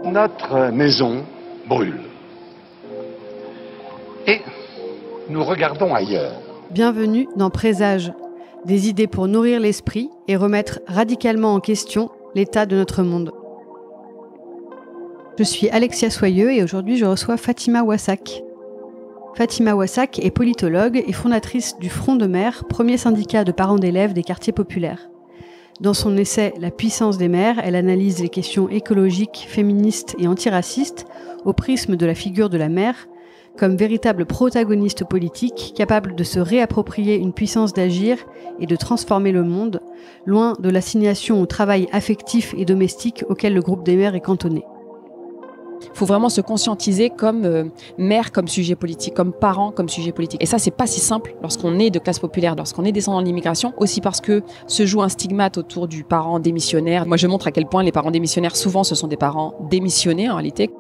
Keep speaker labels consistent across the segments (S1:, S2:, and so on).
S1: Notre maison brûle. Et nous regardons ailleurs.
S2: Bienvenue dans Présage, des idées pour nourrir l'esprit et remettre radicalement en question l'état de notre monde. Je suis Alexia Soyeux et aujourd'hui je reçois Fatima Ouassak. Fatima Ouassak est politologue et fondatrice du Front de Mères, premier syndicat de parents d'élèves des quartiers populaires. Dans son essai « La puissance des mères », elle analyse les questions écologiques, féministes et antiracistes au prisme de la figure de la mère, comme véritable protagoniste politique capable de se réapproprier une puissance d'agir et de transformer le monde, loin de l'assignation au travail affectif et domestique auquel le groupe des mères est cantonné.
S3: Il faut vraiment se conscientiser comme mère, comme sujet politique, comme parent, comme sujet politique. Et ça, c'est pas si simple lorsqu'on est de classe populaire, lorsqu'on est descendant de l'immigration, aussi parce que se joue un stigmate autour du parent démissionnaire. Moi, je montre à quel point les parents démissionnaires, souvent, ce sont des parents démissionnés en réalité.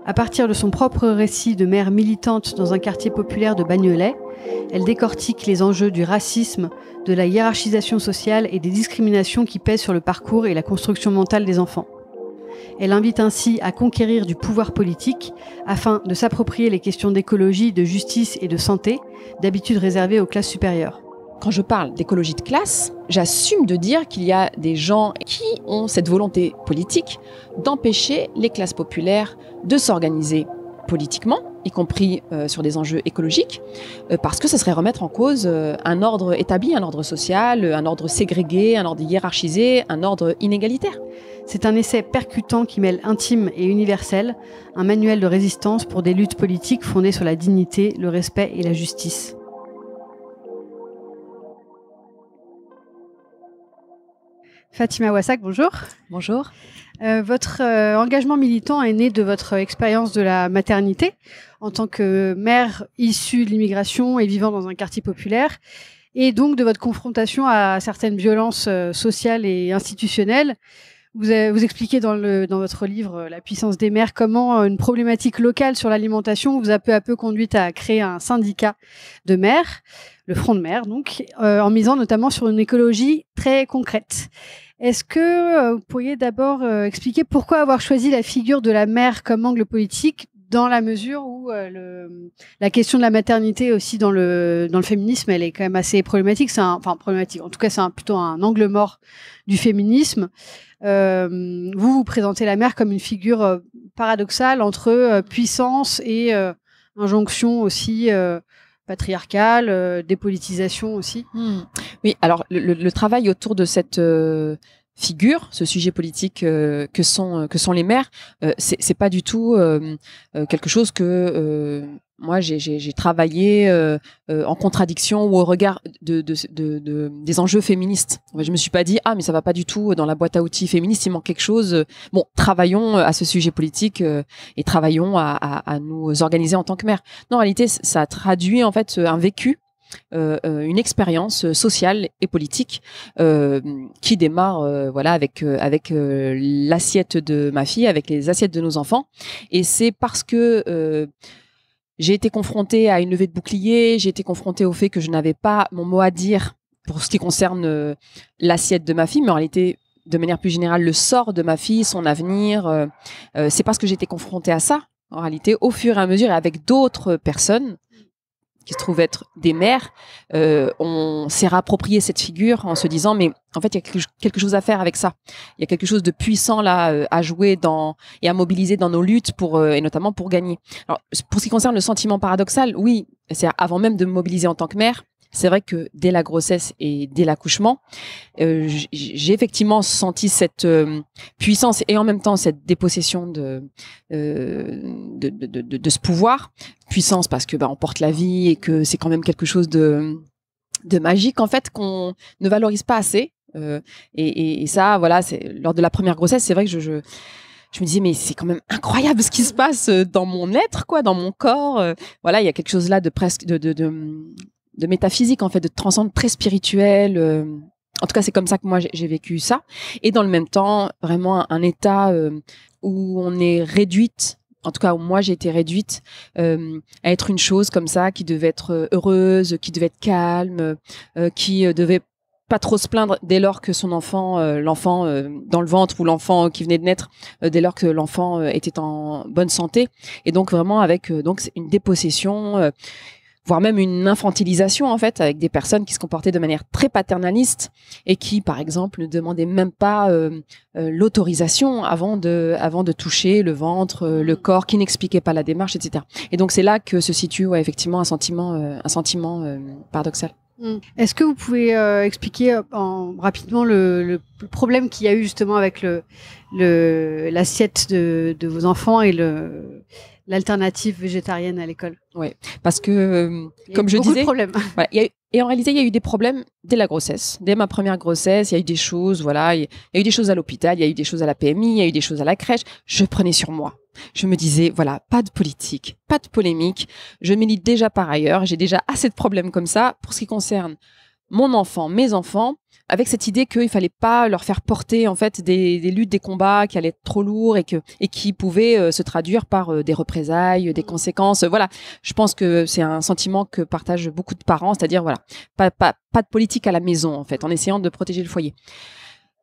S2: À partir de son propre récit de mère militante dans un quartier populaire de Bagnolet, elle décortique les enjeux du racisme, de la hiérarchisation sociale et des discriminations qui pèsent sur le parcours et la construction mentale des enfants. Elle invite ainsi à conquérir du pouvoir politique afin de s'approprier les questions d'écologie, de justice et de santé, d'habitude réservées aux classes supérieures.
S3: Quand je parle d'écologie de classe, j'assume de dire qu'il y a des gens qui ont cette volonté politique d'empêcher les classes populaires de s'organiser politiquement, y compris sur des enjeux écologiques, parce que ce serait remettre en cause un ordre établi, un ordre social, un ordre ségrégué, un ordre hiérarchisé, un ordre inégalitaire.
S2: C'est un essai percutant qui mêle intime et universel, un manuel de résistance pour des luttes politiques fondées sur la dignité, le respect et la justice. Fatima Ouassak, bonjour.
S3: Bonjour.
S2: Votre engagement militant est né de votre expérience de la maternité en tant que mère issue de l'immigration et vivant dans un quartier populaire, et donc de votre confrontation à certaines violences sociales et institutionnelles. Vous expliquez dans votre livre La puissance des mères comment une problématique locale sur l'alimentation vous a peu à peu conduite à créer un syndicat de mères, le Front de Mères donc, en misant notamment sur une écologie très concrète. Est-ce que vous pourriez d'abord expliquer pourquoi avoir choisi la figure de la mère comme angle politique, dans la mesure où la question de la maternité aussi dans le féminisme, elle est quand même assez problématique. Problématique. En tout cas, c'est plutôt un angle mort du féminisme. Vous présentez la mère comme une figure paradoxale entre puissance et injonction aussi patriarcale, dépolitisation aussi.
S3: Oui, alors le travail autour de cette figure, ce sujet politique que sont les mères, c'est pas du tout quelque chose que moi j'ai travaillé en contradiction ou au regard des enjeux féministes. Je me suis pas dit mais ça va pas du tout dans la boîte à outils féministe, il manque quelque chose. Bon, travaillons à ce sujet politique et travaillons à nous organiser en tant que mères. Non, en réalité, ça traduit en fait un vécu. Une expérience sociale et politique qui démarre avec l'assiette de ma fille, avec les assiettes de nos enfants. Et c'est parce que j'ai été confrontée à une levée de bouclier, j'ai été confrontée au fait que je n'avais pas mon mot à dire pour ce qui concerne l'assiette de ma fille, mais en réalité, de manière plus générale, le sort de ma fille, son avenir. C'est parce que j'ai été confrontée à ça, en réalité, au fur et à mesure, et avec d'autres personnes qui se trouvent être des mères, on s'est réapproprié cette figure en se disant mais en fait il y a quelque chose à faire avec ça. Il y a quelque chose de puissant là à jouer et à mobiliser dans nos luttes et notamment pour gagner. Alors pour ce qui concerne le sentiment paradoxal, oui, c'est avant même de me mobiliser en tant que mère. C'est vrai que dès la grossesse et dès l'accouchement, j'ai effectivement senti cette puissance et en même temps cette dépossession de ce pouvoir. Puissance parce que on porte la vie et que c'est quand même quelque chose de magique en fait qu'on ne valorise pas assez. Et ça, voilà, c'est lors de la première grossesse, c'est vrai que je me disais mais c'est quand même incroyable ce qui se passe dans mon être, quoi, dans mon corps. Voilà, il y a quelque chose là de presque de métaphysique en fait, de transcendance très spirituelle. En tout cas, c'est comme ça que moi j'ai vécu ça. Et dans le même temps, vraiment un état où on est réduite en tout cas moi j'ai été réduite à être une chose comme ça qui devait être heureuse, qui devait être calme, qui devait pas trop se plaindre dès lors que son enfant, l'enfant dans le ventre ou l'enfant qui venait de naître, dès lors que l'enfant était en bonne santé. Et donc vraiment avec donc une dépossession, voire même une infantilisation en fait, avec des personnes qui se comportaient de manière très paternaliste et qui, par exemple, ne demandaient même pas l'autorisation avant de toucher le ventre, le corps, qui n'expliquaient pas la démarche, etc. Et donc c'est là que se situe effectivement un sentiment paradoxal.
S2: Est-ce que vous pouvez expliquer rapidement le problème qu'il y a eu justement avec l'assiette de vos enfants et l'alternative végétarienne à l'école?
S3: Oui, parce que comme je disais, voilà, et en réalité, il y a eu des problèmes dès la grossesse, dès ma première grossesse. Il y a eu des choses, voilà, il y a eu des choses à l'hôpital, il y a eu des choses à la PMI, il y a eu des choses à la crèche. Je prenais sur moi. Je me disais, voilà, pas de politique, pas de polémique. Je milite déjà par ailleurs. J'ai déjà assez de problèmes comme ça pour ce qui concerne mon enfant, mes enfants, avec cette idée qu'il fallait pas leur faire porter en fait des luttes, des combats qui allaient être trop lourds et qui pouvaient se traduire par des représailles, des conséquences. Voilà, je pense que c'est un sentiment que partagent beaucoup de parents, c'est-à-dire voilà, pas de politique à la maison en fait, en essayant de protéger le foyer.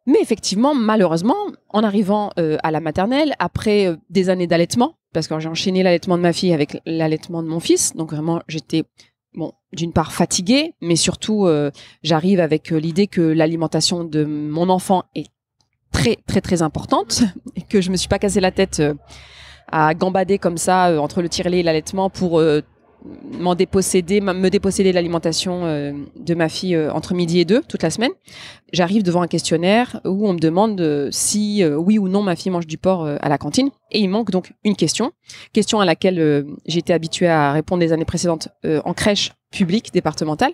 S3: Mais effectivement, malheureusement, en arrivant à la maternelle, après des années d'allaitement, parce que j'ai enchaîné l'allaitement de ma fille avec l'allaitement de mon fils, donc vraiment j'étais d'une part fatiguée, mais surtout j'arrive avec l'idée que l'alimentation de mon enfant est très très très importante et que je me suis pas cassé la tête à gambader comme ça entre le tire-lait et l'allaitement pour me déposséder de l'alimentation de ma fille entre midi et 2 toute la semaine. J'arrive devant un questionnaire où on me demande si oui ou non ma fille mange du porc à la cantine. Et il manque donc une question à laquelle j'ai été habituée à répondre les années précédentes en crèche publique départementale.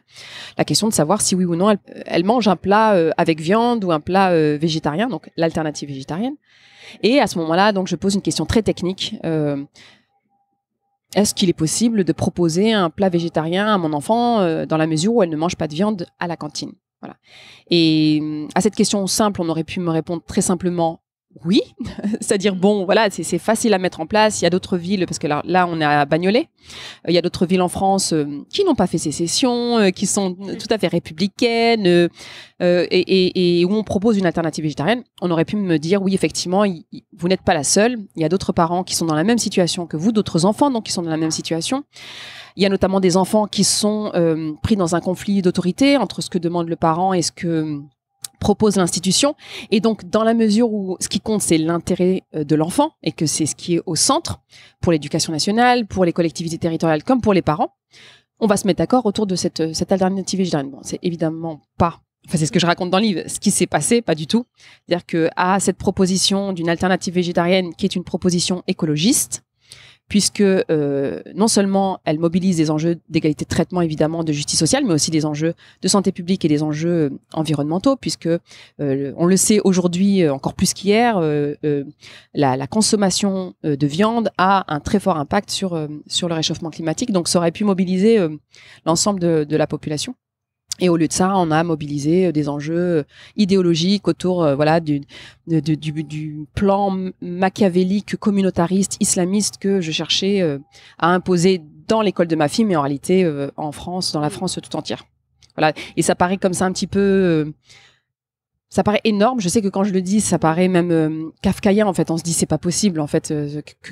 S3: La question de savoir si oui ou non elle mange un plat avec viande ou un plat végétarien, donc l'alternative végétarienne. Et à ce moment-là, donc je pose une question très technique. Est-ce qu'il est possible de proposer un plat végétarien à mon enfant dans la mesure où elle ne mange pas de viande à la cantine? Voilà. Et à cette question simple, on aurait pu me répondre très simplement oui, c'est-à-dire bon, voilà, c'est facile à mettre en place. Il y a d'autres villes, parce que là on est à Bagnolet. Il y a d'autres villes en France qui n'ont pas fait sécession, qui sont tout à fait républicaines et où on propose une alternative végétarienne. On aurait pu me dire oui, effectivement, vous n'êtes pas la seule. Il y a d'autres parents qui sont dans la même situation que vous, d'autres enfants donc qui sont dans la même situation. Il y a notamment des enfants qui sont pris dans un conflit d'autorité entre ce que demande le parent et ce que propose l'institution. Et donc, dans la mesure où ce qui compte, c'est l'intérêt de l'enfant et que c'est ce qui est au centre pour l'éducation nationale, pour les collectivités territoriales comme pour les parents, on va se mettre d'accord autour de cette alternative végétarienne. Bon, c'est évidemment pas, enfin c'est ce que je raconte dans le livre, ce qui s'est passé, pas du tout. C'est-à-dire que à cette proposition d'une alternative végétarienne qui est une proposition écologiste, puisque non seulement elle mobilise des enjeux d'égalité de traitement, évidemment, de justice sociale, mais aussi des enjeux de santé publique et des enjeux environnementaux, puisque on le sait aujourd'hui encore plus qu'hier, la consommation de viande a un très fort impact sur le réchauffement climatique, donc ça aurait pu mobiliser l'ensemble de la population. Et au lieu de ça, on a mobilisé des enjeux idéologiques autour voilà, du plan machiavélique, communautariste, islamiste que je cherchais à imposer dans l'école de ma fille, mais en réalité en France, dans la France tout entière. Voilà. Et ça paraît comme ça un petit peu... ça paraît énorme. Je sais que quand je le dis, ça paraît même kafkaïen. En fait, on se dit c'est pas possible. En fait,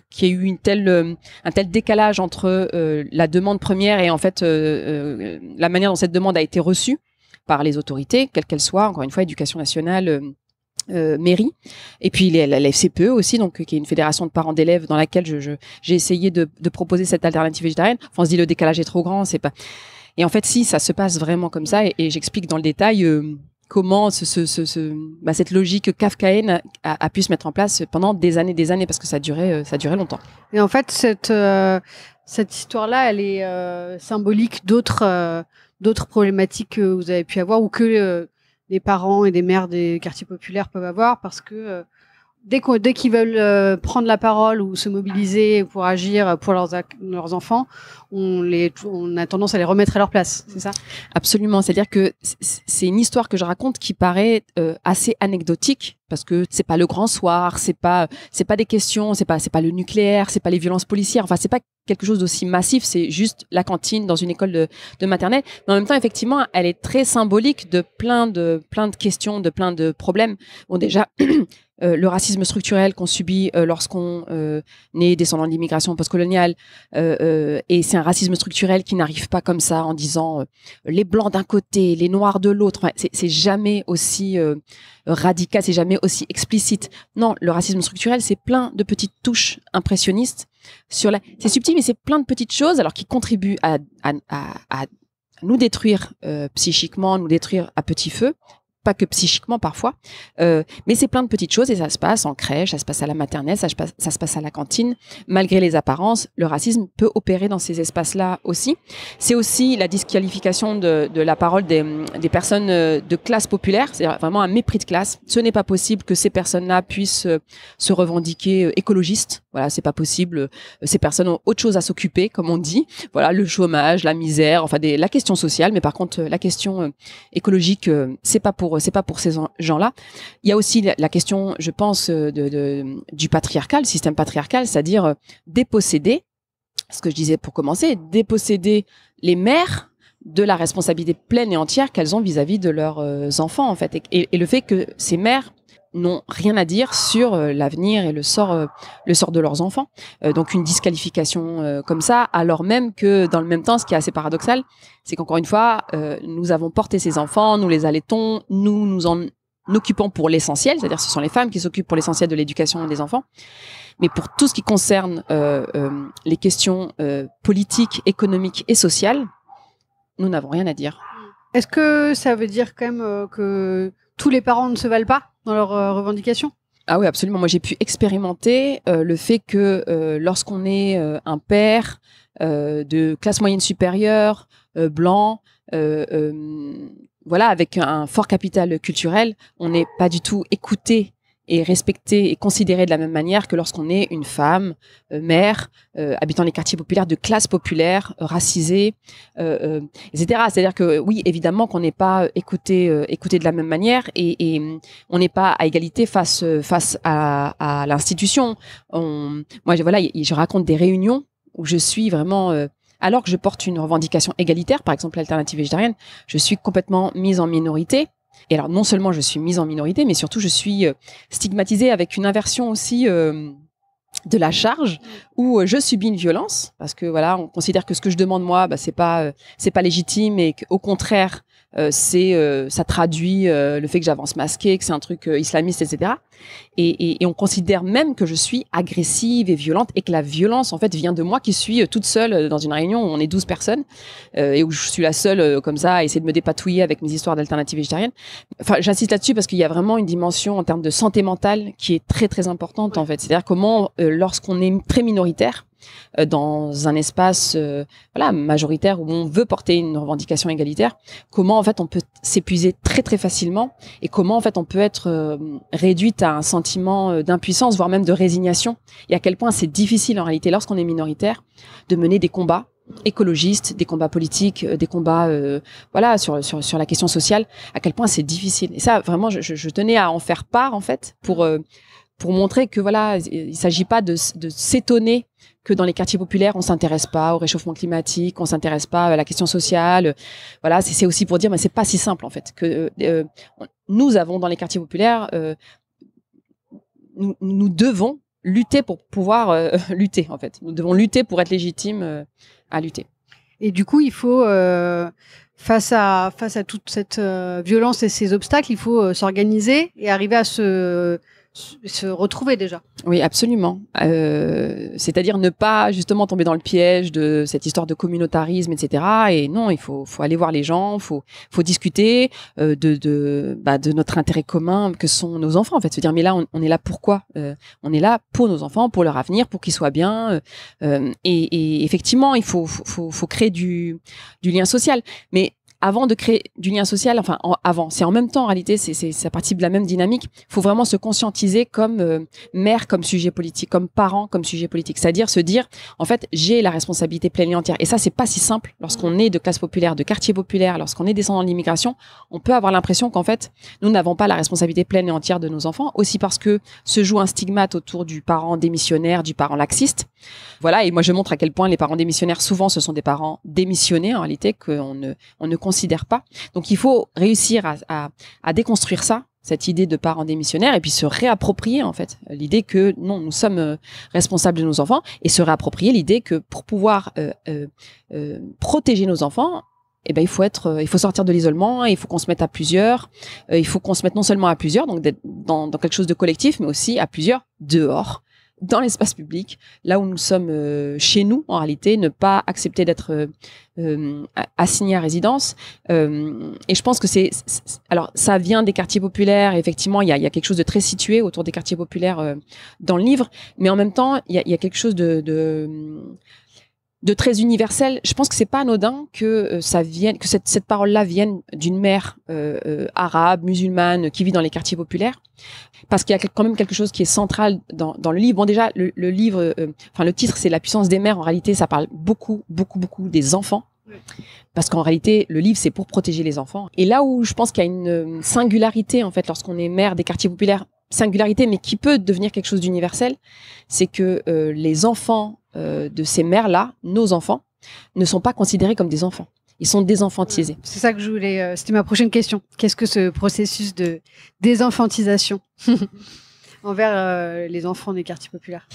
S3: qu'il y ait eu un tel décalage entre la demande première et en fait la manière dont cette demande a été reçue par les autorités, quelles qu'elles soient. Encore une fois, éducation nationale, mairie, et puis la FCPE aussi, donc qui est une fédération de parents d'élèves dans laquelle j'ai essayé de proposer cette alternative végétarienne. Enfin, on se dit le décalage est trop grand, c'est pas. Et en fait, si ça se passe vraiment comme ça, et j'explique dans le détail. Comment cette logique kafkaïenne a pu se mettre en place pendant des années, parce que ça durait longtemps.
S2: Et en fait, cette histoire-là, elle est symbolique d'autres problématiques que vous avez pu avoir ou que les parents et des mères des quartiers populaires peuvent avoir, parce que dès qu'ils veulent prendre la parole ou se mobiliser pour agir pour leurs enfants, on a tendance à les remettre à leur place, c'est ça?
S3: Absolument. C'est-à-dire que c'est une histoire que je raconte qui paraît assez anecdotique parce que c'est pas le grand soir, c'est pas des questions, c'est pas le nucléaire, c'est pas les violences policières. Enfin, c'est pas quelque chose d'aussi massif. C'est juste la cantine dans une école de maternelle. Mais en même temps, effectivement, elle est très symbolique de plein de questions, de plein de problèmes. Bon, déjà. Le racisme structurel qu'on subit lorsqu'on est descendant de l'immigration postcoloniale, et c'est un racisme structurel qui n'arrive pas comme ça en disant les blancs d'un côté, les noirs de l'autre. Enfin, c'est jamais aussi radical, c'est jamais aussi explicite. Non, le racisme structurel, c'est plein de petites touches impressionnistes c'est subtil, mais c'est plein de petites choses alors qui contribuent à nous détruire psychiquement, nous détruire à petit feu. Pas que psychiquement parfois, mais c'est plein de petites choses et ça se passe en crèche, ça se passe à la maternelle, ça se passe à la cantine. Malgré les apparences, le racisme peut opérer dans ces espaces-là aussi. C'est aussi la disqualification de la parole des personnes de classe populaire, c'est vraiment un mépris de classe. Ce n'est pas possible que ces personnes-là puissent se revendiquer écologistes. Voilà, c'est pas possible. Ces personnes ont autre chose à s'occuper, comme on dit. Voilà, le chômage, la misère, enfin la question sociale, mais par contre la question écologique, c'est pas pour ces gens-là. Il y a aussi la question, je pense, du patriarcal, le système patriarcal, c'est-à-dire déposséder, ce que je disais pour commencer, déposséder les mères de la responsabilité pleine et entière qu'elles ont vis-à-vis de leurs enfants, en fait. Et le fait que ces mères n'ont rien à dire sur l'avenir et le sort de leurs enfants. Donc une disqualification comme ça, alors même que dans le même temps, ce qui est assez paradoxal, c'est qu'encore une fois, nous avons porté ces enfants, nous les allaitons, nous en occupons pour l'essentiel, c'est-à-dire ce sont les femmes qui s'occupent pour l'essentiel de l'éducation des enfants. Mais pour tout ce qui concerne les questions politiques, économiques et sociales, nous n'avons rien à dire.
S2: Est-ce que ça veut dire quand même que tous les parents ne se valent pas dans leurs revendications?
S3: Ah oui, absolument. Moi, j'ai pu expérimenter le fait que lorsqu'on est un père de classe moyenne supérieure, blanc, voilà, avec un fort capital culturel, on n'est pas du tout écouté et respecté et considéré de la même manière que lorsqu'on est une femme, mère, habitant les quartiers populaires de classe populaire, racisée, etc. C'est-à-dire que oui, évidemment qu'on n'est pas écouté de la même manière et on n'est pas à égalité face à l'institution. Moi, je raconte des réunions où je suis vraiment... alors que je porte une revendication égalitaire, par exemple l'alternative végétarienne, je suis complètement mise en minorité. Et alors, non seulement je suis mise en minorité, mais surtout je suis stigmatisée avec une inversion aussi de la charge où je subis une violence parce que voilà, on considère que ce que je demande moi, c'est pas légitime et qu'au contraire, ça traduit le fait que j'avance masquée, que c'est un truc islamiste, etc. Et on considère même que je suis agressive et violente et que la violence, en fait, vient de moi qui suis toute seule dans une réunion où on est 12 personnes et où je suis la seule comme ça à essayer de me dépatouiller avec mes histoires d'alternatives végétariennes. Enfin, j'insiste là-dessus parce qu'il y a vraiment une dimension en termes de santé mentale qui est très, très importante, en fait. C'est-à-dire comment, lorsqu'on est très minoritaire, dans un espace majoritaire où on veut porter une revendication égalitaire, comment en fait on peut s'épuiser très très facilement et comment en fait on peut être réduite à un sentiment d'impuissance, voire même de résignation, et à quel point c'est difficile en réalité lorsqu'on est minoritaire de mener des combats écologistes, des combats politiques, des combats sur la question sociale, à quel point c'est difficile. Et ça vraiment je tenais à en faire part en fait pour montrer que voilà, il s'agit pas de s'étonner que dans les quartiers populaires, on s'intéresse pas au réchauffement climatique, on s'intéresse pas à la question sociale. Voilà, c'est aussi pour dire, mais c'est pas si simple en fait. Que nous avons dans les quartiers populaires, nous devons lutter pour pouvoir lutter en fait. Nous devons lutter pour être légitimes à lutter.
S2: Et du coup, il faut face à toute cette violence et ces obstacles, il faut s'organiser et arriver à se retrouver déjà.
S3: Oui, absolument. C'est-à-dire ne pas justement tomber dans le piège de cette histoire de communautarisme, etc. Et non, il faut aller voir les gens, faut discuter de notre intérêt commun que sont nos enfants. En fait, se dire mais là on est là pourquoi on est là pour nos enfants, pour leur avenir, pour qu'ils soient bien. Et effectivement, il faut créer du lien social. Mais avant de créer du lien social, enfin avant, c'est en même temps en réalité, ça participe de la même dynamique. Il faut vraiment se conscientiser comme mère, comme sujet politique, comme parent, comme sujet politique. C'est-à-dire se dire, en fait, j'ai la responsabilité pleine et entière. Et ça, c'est pas si simple. Lorsqu'on est de classe populaire, de quartier populaire, lorsqu'on est descendant de l'immigration, on peut avoir l'impression qu'en fait, nous n'avons pas la responsabilité pleine et entière de nos enfants. Aussi parce que se joue un stigmate autour du parent démissionnaire, du parent laxiste. Voilà. Et moi, je montre à quel point les parents démissionnaires, souvent, ce sont des parents démissionnés en réalité qu'on ne considère pas. Donc, il faut réussir à déconstruire ça, cette idée de parents démissionnaires, et puis se réapproprier en fait l'idée que non, nous sommes responsables de nos enfants, et se réapproprier l'idée que pour pouvoir protéger nos enfants, eh ben il faut sortir de l'isolement, il faut qu'on se mette à plusieurs, il faut qu'on se mette non seulement à plusieurs, donc d'être dans quelque chose de collectif, mais aussi à plusieurs dehors, dans l'espace public, là où nous sommes chez nous, en réalité, ne pas accepter d'être assigné à résidence. Et je pense que alors, ça vient des quartiers populaires. Effectivement, il y a quelque chose de très situé autour des quartiers populaires dans le livre, mais en même temps, il y a quelque chose de très universel. Je pense que c'est pas anodin que cette parole-là vienne d'une mère arabe, musulmane, qui vit dans les quartiers populaires, parce qu'il y a quand même quelque chose qui est central dans le livre. Bon, déjà, le livre, le titre, c'est La puissance des mères. En réalité, ça parle beaucoup des enfants. Parce qu'en réalité, le livre, c'est pour protéger les enfants. Et là où je pense qu'il y a une singularité, en fait, lorsqu'on est mère des quartiers populaires, singularité, mais qui peut devenir quelque chose d'universel, c'est que les enfants de ces mères-là, nos enfants, ne sont pas considérés comme des enfants. Ils sont désenfantisés.
S2: C'est ça que je voulais... c'était ma prochaine question. Qu'est-ce que ce processus de désenfantisation envers les enfants des quartiers populaires?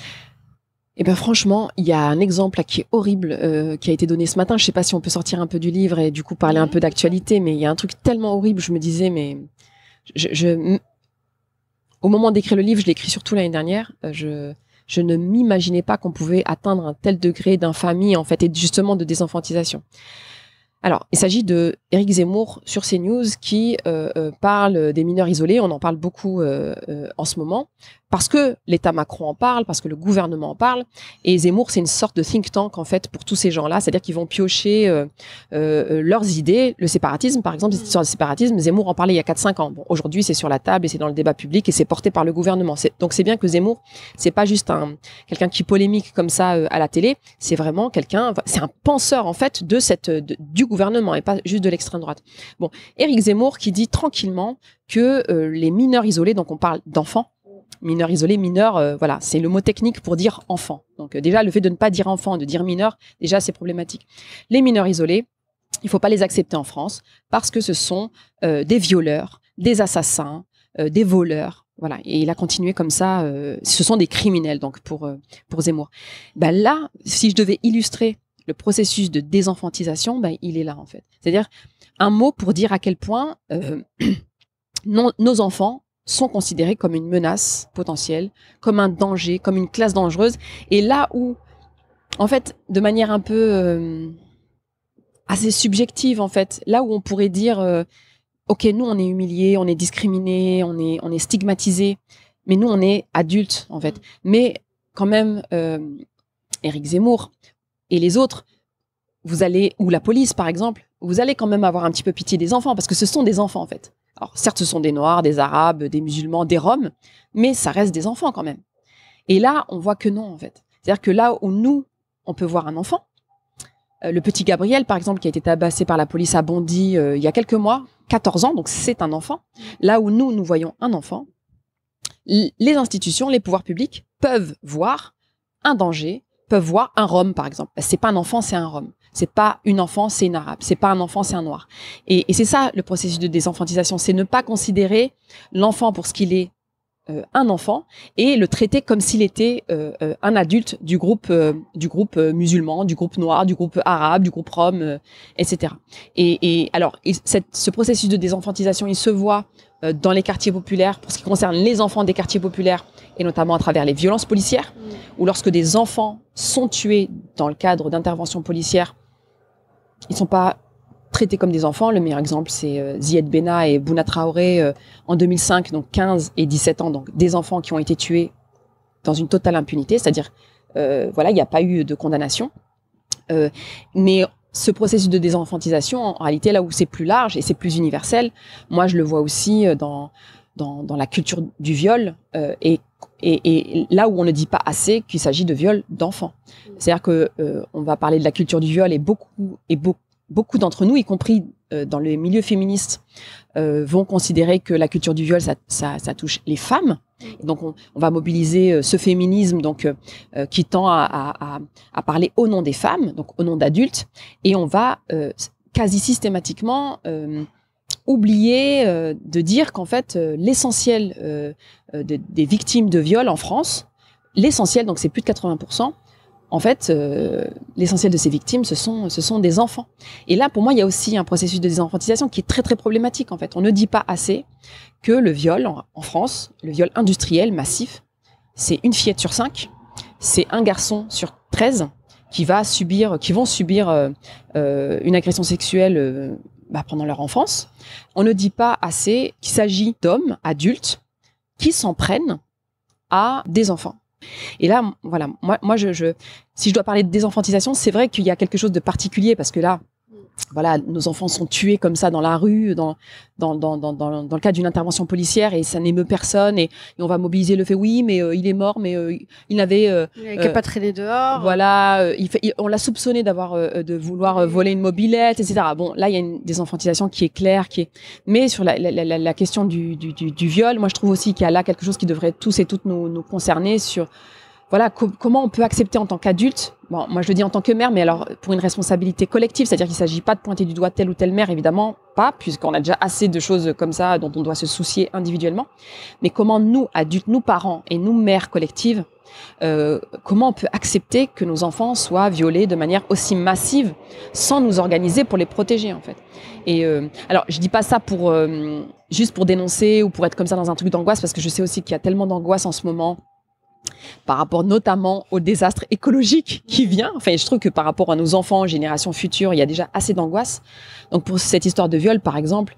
S3: Eh ben franchement, il y a un exemple là, qui est horrible, qui a été donné ce matin. Je sais pas si on peut sortir un peu du livre et du coup parler un peu d'actualité, mais il y a un truc tellement horrible. Je me disais, mais au moment d'écrire le livre, je l'ai écrit surtout l'année dernière. Je ne m'imaginais pas qu'on pouvait atteindre un tel degré d'infamie en fait et justement de désenfantisation. Alors, il s'agit de Éric Zemmour sur CNews qui parle des mineurs isolés. On en parle beaucoup en ce moment parce que l'État Macron en parle, parce que le gouvernement en parle. Et Zemmour, c'est une sorte de think tank en fait pour tous ces gens-là. C'est-à-dire qu'ils vont piocher leurs idées. Le séparatisme, par exemple, cette histoire de séparatisme, Zemmour en parlait il y a 4-5 ans. Bon, aujourd'hui, c'est sur la table et c'est dans le débat public et c'est porté par le gouvernement. Donc, c'est bien que Zemmour, c'est pas juste quelqu'un qui polémique comme ça à la télé. C'est vraiment c'est un penseur en fait du gouvernement et pas juste de l'extrême droite. Bon, Éric Zemmour qui dit tranquillement que les mineurs isolés, donc on parle d'enfants, mineurs isolés, mineurs, voilà, c'est le mot technique pour dire enfant. Donc déjà, le fait de ne pas dire enfant, de dire mineur, déjà c'est problématique. Les mineurs isolés, il faut pas les accepter en France parce que ce sont des violeurs, des assassins, des voleurs. Voilà, et il a continué comme ça. Ce sont des criminels, donc pour Zemmour. Ben là, si je devais illustrer le processus de désenfantisation, ben il est là en fait. C'est-à-dire un mot pour dire à quel point nos enfants sont considérés comme une menace potentielle, comme un danger, comme une classe dangereuse. Et là où, en fait, de manière un peu assez subjective, en fait, là où on pourrait dire, ok, nous on est humiliés, on est discriminés, on est stigmatisés, mais nous on est adultes, en fait. Mais quand même, Éric Zemmour et les autres, ou la police par exemple, vous allez quand même avoir un petit peu pitié des enfants, parce que ce sont des enfants en fait. Alors certes, ce sont des Noirs, des Arabes, des musulmans, des Roms, mais ça reste des enfants quand même. Et là, on voit que non en fait. C'est-à-dire que là où nous, on peut voir un enfant, le petit Gabriel par exemple, qui a été tabassé par la police à Bondy il y a quelques mois, 14 ans, donc c'est un enfant. Là où nous voyons un enfant, les institutions, les pouvoirs publics peuvent voir un danger, peuvent voir un Rom par exemple. C'est pas un enfant, c'est un Rom. C'est pas une enfant, c'est une arabe. C'est pas un enfant, c'est un noir. Et c'est ça le processus de désenfantisation, c'est ne pas considérer l'enfant pour ce qu'il est, un enfant, et le traiter comme s'il était un adulte du groupe musulman, du groupe noir, du groupe arabe, du groupe rom, etc. Et alors, ce processus de désenfantisation, il se voit dans les quartiers populaires, pour ce qui concerne les enfants des quartiers populaires, et notamment à travers les violences policières, ou lorsque des enfants sont tués dans le cadre d'interventions policières, ils ne sont pas traités comme des enfants. Le meilleur exemple, c'est Zied Benna et Bouna Traoré en 2005, donc 15 et 17 ans, donc des enfants qui ont été tués dans une totale impunité, c'est-à-dire, voilà, il n'y a pas eu de condamnation. Mais ce processus de désenfantisation, en réalité, là où c'est plus large et c'est plus universel, moi, je le vois aussi dans la culture du viol et là où on ne dit pas assez qu'il s'agit de viol d'enfants. C'est-à-dire que on va parler de la culture du viol et beaucoup d'entre nous, y compris dans les milieux féministes, vont considérer que la culture du viol, ça touche les femmes. Et donc, on va mobiliser ce féminisme donc qui tend à parler au nom des femmes, donc au nom d'adultes, et on va quasi systématiquement oublier de dire qu'en fait, l'essentiel des victimes de viol en France, l'essentiel, donc c'est plus de 80%, en fait, l'essentiel de ces victimes, ce sont des enfants. Et là, pour moi, il y a aussi un processus de désenfantisation qui est très, très problématique, en fait. On ne dit pas assez que le viol, en France, le viol industriel, massif, c'est une fillette sur 5, c'est un garçon sur 13 qui vont subir une agression sexuelle pendant leur enfance. On ne dit pas assez qu'il s'agit d'hommes adultes qui s'en prennent à des enfants. Et là, voilà, moi si je dois parler de désenfantisation, c'est vrai qu'il y a quelque chose de particulier parce que là, voilà, nos enfants sont tués comme ça dans la rue, dans le cadre d'une intervention policière et ça n'émeut personne et on va mobiliser le fait oui, mais il est mort, mais il n'avait
S2: qu'à pas traîner dehors.
S3: Voilà, on l'a soupçonné de vouloir voler une mobilette, etc. Bon, là il y a une désenfantisation qui est claire, mais sur la question du viol, moi je trouve aussi qu'il y a là quelque chose qui devrait tous et toutes nous concerner sur voilà, comment on peut accepter en tant qu'adulte, bon, moi je le dis en tant que mère, mais alors pour une responsabilité collective, c'est-à-dire qu'il ne s'agit pas de pointer du doigt telle ou telle mère, évidemment pas, puisqu'on a déjà assez de choses comme ça dont on doit se soucier individuellement, mais comment nous, adultes, nous parents et nous mères collectives, comment on peut accepter que nos enfants soient violés de manière aussi massive sans nous organiser pour les protéger en fait. Et alors je dis pas ça pour juste pour dénoncer ou pour être comme ça dans un truc d'angoisse, parce que je sais aussi qu'il y a tellement d'angoisse en ce moment par rapport notamment au désastre écologique qui vient. Enfin, je trouve que par rapport à nos enfants, générations futures, il y a déjà assez d'angoisse. Donc pour cette histoire de viol, par exemple,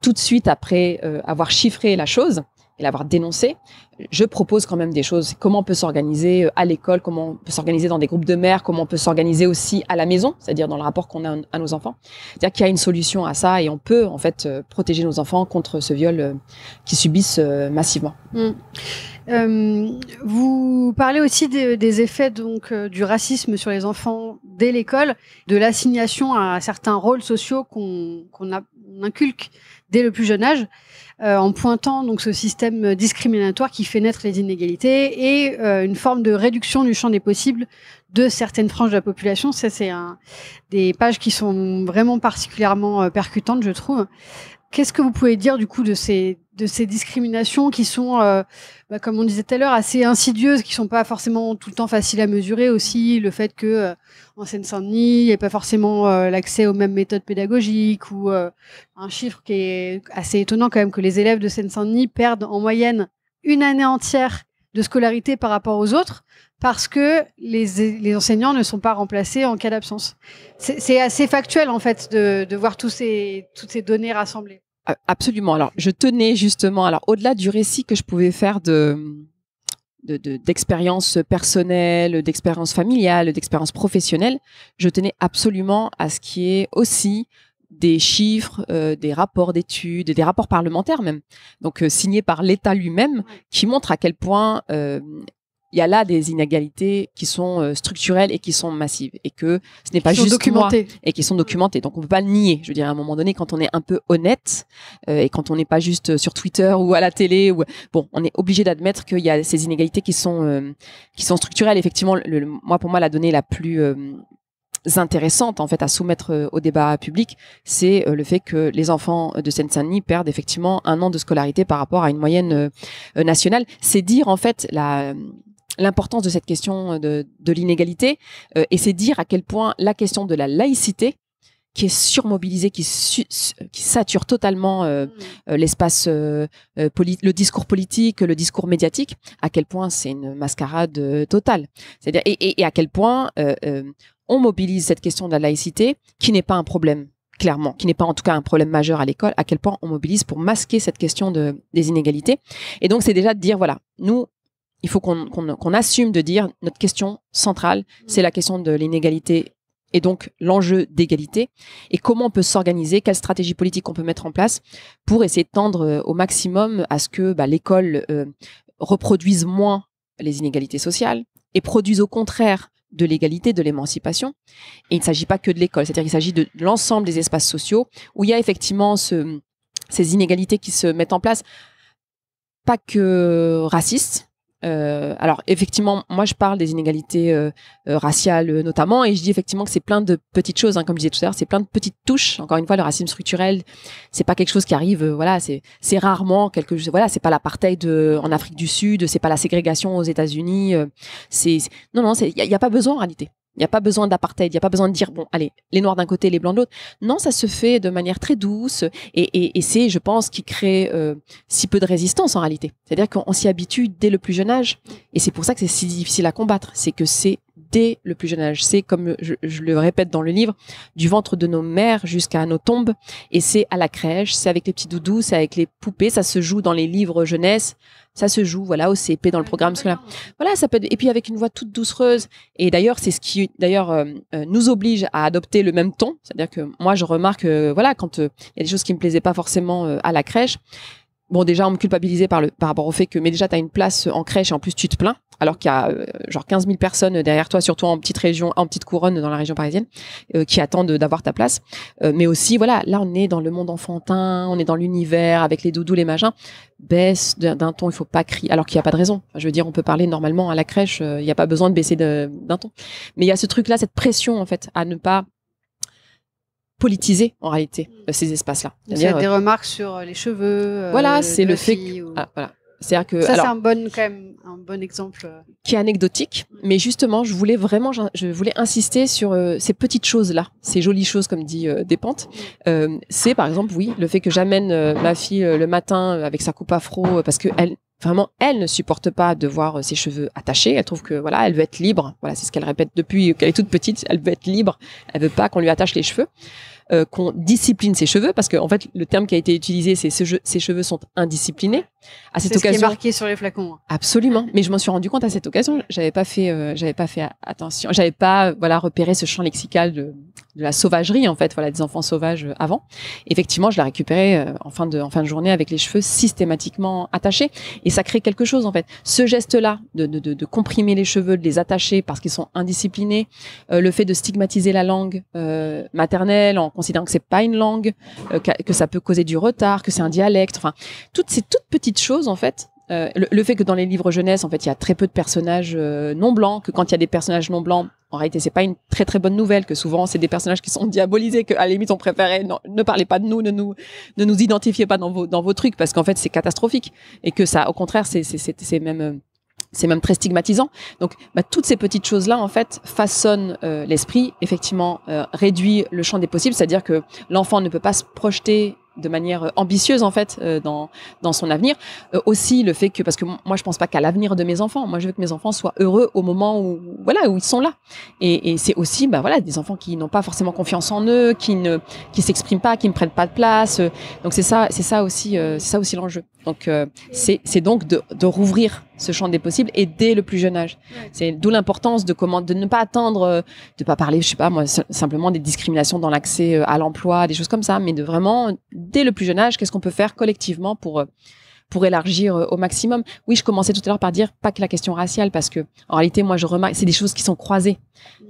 S3: tout de suite après avoir chiffré la chose et l'avoir dénoncé, je propose quand même des choses. Comment on peut s'organiser à l'école, comment on peut s'organiser dans des groupes de mères, comment on peut s'organiser aussi à la maison, c'est-à-dire dans le rapport qu'on a à nos enfants. C'est-à-dire qu'il y a une solution à ça et on peut en fait protéger nos enfants contre ce viol qu'ils subissent massivement.
S2: Vous parlez aussi des effets donc du racisme sur les enfants dès l'école, de l'assignation à certains rôles sociaux qu'on inculque dès le plus jeune âge, en pointant donc ce système discriminatoire qui fait naître les inégalités et une forme de réduction du champ des possibles de certaines franges de la population. Ça, c'est des pages qui sont vraiment particulièrement percutantes, je trouve. Qu'est-ce que vous pouvez dire du coup de ces discriminations qui sont, comme on disait tout à l'heure, assez insidieuses, qui sont pas forcément tout le temps faciles à mesurer aussi, le fait que en Seine-Saint-Denis, il n'y a pas forcément l'accès aux mêmes méthodes pédagogiques ou un chiffre qui est assez étonnant quand même, que les élèves de Seine-Saint-Denis perdent en moyenne une année entière de scolarité par rapport aux autres parce que les enseignants ne sont pas remplacés en cas d'absence. C'est assez factuel en fait de voir toutes ces données rassemblées.
S3: Absolument. Alors, je tenais justement, alors au-delà du récit que je pouvais faire d'expérience personnelle, d'expérience familiale, d'expérience professionnelle, je tenais absolument à ce qu'il y ait aussi des chiffres, des rapports d'études, des rapports parlementaires même, donc signés par l'État lui-même, qui montrent à quel point il y a là des inégalités qui sont structurelles et qui sont massives et que ce n'est pas juste documentées et qui sont documentées. Donc on peut pas le nier. Je veux dire, à un moment donné, quand on est un peu honnête et quand on n'est pas juste sur Twitter ou à la télé, bon, on est obligé d'admettre qu'il y a ces inégalités qui sont structurelles. Effectivement, pour moi, la donnée la plus intéressante en fait à soumettre au débat public, c'est le fait que les enfants de Seine-Saint-Denis perdent effectivement un an de scolarité par rapport à une moyenne nationale. C'est dire en fait l'importance de cette question de l'inégalité et c'est dire à quel point la question de la laïcité qui est surmobilisée, qui sature totalement l'espace, le discours politique, le discours médiatique, à quel point c'est une mascarade totale. C'est-à-dire et à quel point on mobilise cette question de la laïcité, qui n'est pas un problème, clairement, qui n'est pas en tout cas un problème majeur à l'école, à quel point on mobilise pour masquer cette question des inégalités. Et donc, c'est déjà de dire, voilà, nous, il faut qu'on assume de dire notre question centrale, c'est la question de l'inégalité et donc l'enjeu d'égalité, et comment on peut s'organiser, quelle stratégie politique on peut mettre en place pour essayer de tendre au maximum à ce que l'école reproduise moins les inégalités sociales et produise au contraire de l'égalité, de l'émancipation. Et il ne s'agit pas que de l'école, c'est-à-dire qu'il s'agit de l'ensemble des espaces sociaux où il y a effectivement ces inégalités qui se mettent en place, pas que racistes. Alors effectivement, moi je parle des inégalités raciales notamment, et je dis effectivement que c'est plein de petites choses, comme je disais tout à l'heure, c'est plein de petites touches. Encore une fois, le racisme structurel, c'est pas quelque chose qui arrive, c'est rarement quelque chose. Voilà, c'est pas l'apartheid en Afrique du Sud, c'est pas la ségrégation aux États-Unis. Non, il y a pas besoin en réalité. Il n'y a pas besoin d'apartheid, il n'y a pas besoin de dire, bon, allez, les noirs d'un côté, les blancs de l'autre. Non, ça se fait de manière très douce et c'est, je pense, qui crée si peu de résistance en réalité. C'est-à-dire qu'on s'y habitue dès le plus jeune âge et c'est pour ça que c'est si difficile à combattre. C'est que c'est dès le plus jeune âge. C'est, comme je le répète dans le livre, du ventre de nos mères jusqu'à nos tombes, et c'est à la crèche, c'est avec les petits doudous, c'est avec les poupées, ça se joue dans les livres jeunesse, ça se joue au CP dans le programme scolaire. Voilà, ça peut être, et puis avec une voix toute doucereuse. Et d'ailleurs, c'est ce qui nous oblige à adopter le même ton. C'est-à-dire que moi, je remarque, quand il y a des choses qui me plaisaient pas forcément à la crèche. Bon, déjà, on me culpabilisait par rapport au fait que, mais déjà, tu as une place en crèche et en plus, tu te plains, alors qu'il y a 15 000 personnes derrière toi, surtout en petite région, en petite couronne dans la région parisienne, qui attendent d'avoir ta place. Mais aussi, là, on est dans le monde enfantin, on est dans l'univers, avec les doudous, les machins. Baisse d'un ton, il faut pas crier, alors qu'il n'y a pas de raison. Je veux dire, on peut parler normalement à la crèche, il n'y a pas besoin de baisser d'un ton. Mais il y a ce truc-là, cette pression, en fait, à ne pas politiser en réalité ces espaces-là.
S2: C'est-à-dire des remarques sur les cheveux.
S3: Voilà, c'est le fait que voilà. C'est-à-dire que
S2: ça, c'est un bon exemple
S3: qui est anecdotique, mais justement, je voulais insister sur ces petites choses-là, ces jolies choses comme dit Despentes. C'est par exemple, oui, le fait que j'amène ma fille le matin avec sa coupe afro parce que elle ne supporte pas de voir ses cheveux attachés. Elle trouve que elle veut être libre. Voilà, c'est ce qu'elle répète depuis qu'elle est toute petite. Elle veut être libre. Elle veut pas qu'on lui attache les cheveux, qu'on discipline ses cheveux, parce que en fait le terme qui a été utilisé, c'est ses cheveux sont indisciplinés. À cette occasion,
S2: ce qui est marqué sur les flacons.
S3: Absolument. Mais je m'en suis rendu compte à cette occasion. J'avais pas fait attention. J'avais pas repéré ce champ lexical de la sauvagerie en fait. Voilà, des enfants sauvages avant. Effectivement, je l'ai récupéré en fin de journée avec les cheveux systématiquement attachés. Et ça crée quelque chose en fait. Ce geste-là de comprimer les cheveux, de les attacher parce qu'ils sont indisciplinés, le fait de stigmatiser la langue maternelle en considérant que c'est pas une langue, que ça peut causer du retard, que c'est un dialecte. Enfin, toutes ces toutes petites choses en fait. Le fait que dans les livres jeunesse, en fait, il y a très peu de personnages non blancs, que quand il y a des personnages non blancs, en réalité, c'est pas une très très bonne nouvelle, que souvent c'est des personnages qui sont diabolisés, que à la limite on préférait ne parlez pas de nous, ne nous identifiez pas dans vos trucs, parce qu'en fait c'est catastrophique, et que ça, au contraire, c'est même très stigmatisant. Donc, toutes ces petites choses-là, en fait, façonnent l'esprit, effectivement, réduit le champ des possibles, c'est-à-dire que l'enfant ne peut pas se projeter de manière ambitieuse en fait dans son avenir. Aussi le fait que, parce que moi je pense pas qu'à l'avenir de mes enfants, moi je veux que mes enfants soient heureux au moment où ils sont là, et c'est aussi des enfants qui n'ont pas forcément confiance en eux, qui s'expriment pas, qui ne prennent pas de place, donc c'est ça aussi l'enjeu. Donc c'est donc de rouvrir ce champ des possibles, et dès le plus jeune âge. C'est d'où l'importance de ne pas attendre, de pas parler, je sais pas moi, simplement des discriminations dans l'accès à l'emploi, des choses comme ça, mais de vraiment, dès le plus jeune âge, qu'est-ce qu'on peut faire collectivement pour élargir au maximum. Oui, je commençais tout à l'heure par dire pas que la question raciale, parce que en réalité, moi, je remarque, c'est des choses qui sont croisées.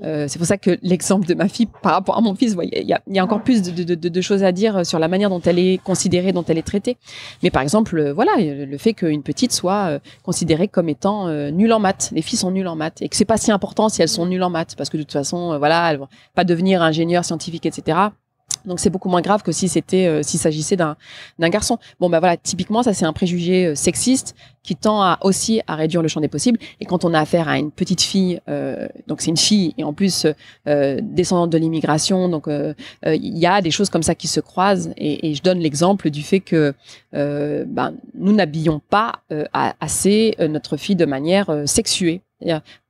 S3: C'est pour ça que l'exemple de ma fille par rapport à mon fils, il y a encore plus de choses à dire sur la manière dont elle est considérée, dont elle est traitée. Mais par exemple, le fait qu'une petite soit considérée comme étant nulle en maths. Les filles sont nulles en maths, et que c'est pas si important si elles sont nulles en maths, parce que de toute façon, elles vont pas devenir ingénieurs, scientifiques, etc. Donc c'est beaucoup moins grave que s'il s'agissait d'un garçon. Bon typiquement ça c'est un préjugé sexiste qui tend aussi à réduire le champ des possibles. Et quand on a affaire à une petite fille, donc c'est une fille et en plus descendante de l'immigration, donc il y a des choses comme ça qui se croisent. Et je donne l'exemple du fait que nous n'habillons pas assez notre fille de manière sexuée,